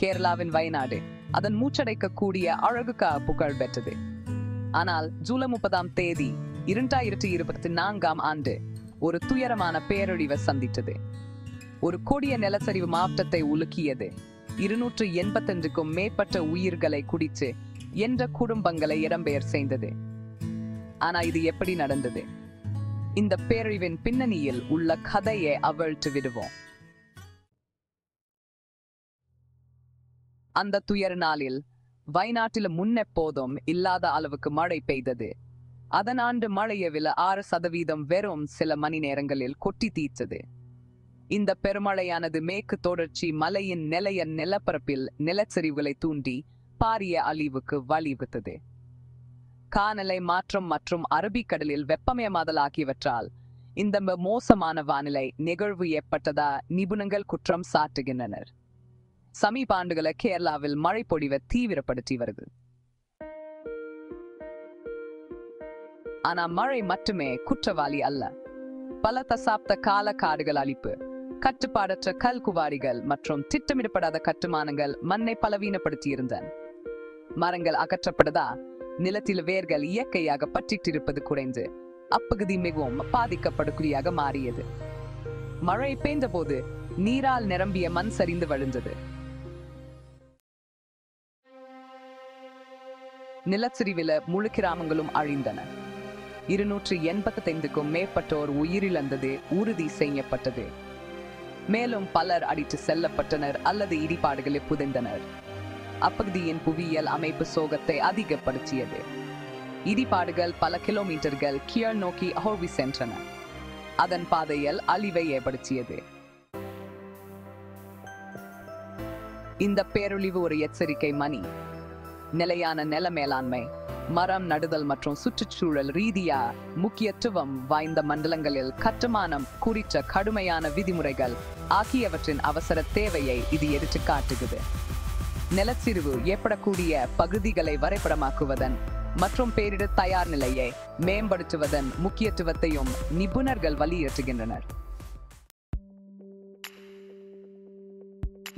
கேரளாவின் வயநாடு அதன் மூச்சடைக்கக்கூடிய அழகுக்காக புகழ் பெற்றது. ஆனால் ஜூலை 30 2024 ஒரு துயரமான பேரழிவை சந்தித்தது. ஒரு கொடிய நிலச்சரிவு மாவட்டத்தை உலுக்கியது. 285க்கும் மேற்பட்ட உயிர்களை குடித்து என்ற குடும்பங்களை இடம்பெயர் செய்தது. ஆனா இது எப்படி நடந்தது? இந்த பேரழிவின் பின்னணியில் உள்ள கதையை அவிழ்த்து விடுவோம். அந்த துயர நாளில் வயநாட்டில் முன்னெப்போதும் இல்லாத அளவுக்கு மழை பெய்தது. அதன் ஆண்டு மழையவில் 6% வெறும் சில மணி நேரங்களில் கொட்டி தீர்த்தது. இந்த பெருமழையானது மேற்கு தொடர்ச்சி மலையின் நிலைய நிலப்பரப்பில் நிலச்சரிவுகளை தூண்டி பாரிய அழிவுக்கு வழிவகுத்தது. காலநிலை மாற்றம் மற்றும் அரபிக்கடலில் வெப்பமயமாதல் ஆகியவற்றால் இந்த மோசமான வானிலை நிகழ்வு ஏற்பட்டதா நிபுணர்கள் குற்றம் சாட்டுகின்றனர். சமீப ஆண்டுகளை கேரளாவில் மழை பொழிவை தீவிரப்படுத்தி வருது. ஆனா மழை மட்டுமே குற்றவாளி அல்ல. பல தசாப்த கால காடுகள் அழிப்பு, கட்டுப்பாடற்ற கல் குவாரிகள் மற்றும் திட்டமிடப்படாத கட்டுமானங்கள் மண்ணை பலவீனப்படுத்தி இருந்தன. மரங்கள் அகற்றப்பட்டதா நிலத்தில் வேர்கள் இயற்கையாக பற்றிட்டிருப்பது குறைந்து அப்பகுதி மிகவும் பாதிக்கப்படக்கூடியதாக மாறியது. மழை பெய்த போது நீரால் நிரம்பிய மண் சரிந்து வழிந்தது. நிலச்சரிவில் முழு கிராமங்களும் அழிந்தன. 285க்கும் மேற்பட்டோர் உயிரிழந்தது உறுதி செய்யப்பட்டது. மேலும் பலர் அடித்து செல்லப்பட்டனர் அல்லது இடிபாடுகளில் புதைந்தனர். அப்பகுதியின் புவியியல் அமைப்பு சோகத்தை அதிகப்படுத்தியது. இடிபாடுகள் பல கிலோமீட்டர்கள் கீழ் நோக்கி அகழ்வி சென்றன. அதன் பாதையில் அழிவை ஏற்படுத்தியது. இந்த பேரழிவு ஒரு எச்சரிக்கை மணி. நிலையான நில மேலாண்மை, மரம் நடுதல் மற்றும் சுற்றுச்சூழல் ரீதியா முக்கியத்துவம் வாய்ந்த மண்டலங்களில் கட்டுமானம் குறித்த கடுமையான விதிமுறைகள் ஆகியவற்றின் அவசர தேவையை இது எடுத்து காட்டுகிறது. நிலச்சரிவு ஏற்படக்கூடிய பகுதிகளை வரைபடமாக்குவதன் மற்றும் பேரிடர் தயார் நிலையை மேம்படுத்துவதன் முக்கியத்துவத்தையும் நிபுணர்கள் வலியுறுத்துகின்றனர்.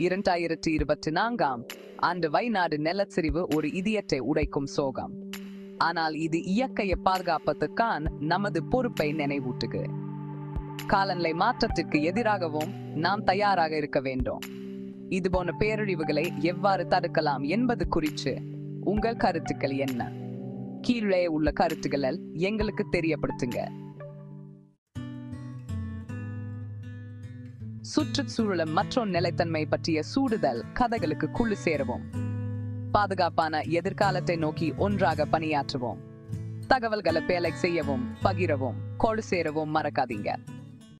2024 வயநாடு நிலச்சரிவு ஒரு இதயத்தை உடைக்கும் சோகம். ஆனால் இது இயற்கையை பாதுகாப்பதற்கான நமது பொறுப்பை நினைவூட்டுக. காலநிலை மாற்றத்திற்கு எதிராகவும் நாம் தயாராக இருக்க வேண்டும். இது போன்ற பேரழிவுகளை எவ்வாறு தடுக்கலாம் என்பது குறித்து உங்கள் கருத்துக்கள் என்ன? கீழே உள்ள கருத்துக்களில் எங்களுக்கு தெரியப்படுத்துங்க. சுற்றுச்சூழல் மற்றும் நிலைத்தன்மை பற்றிய சூடுதல் கதைகளுக்கு குழு சேரவும். பாதுகாப்பான எதிர்காலத்தை நோக்கி ஒன்றாக பணியாற்றுவோம். தகவல்களை பேலை செய்யவும், பகிரவும், கொழு சேரவும் மறக்காதீங்க.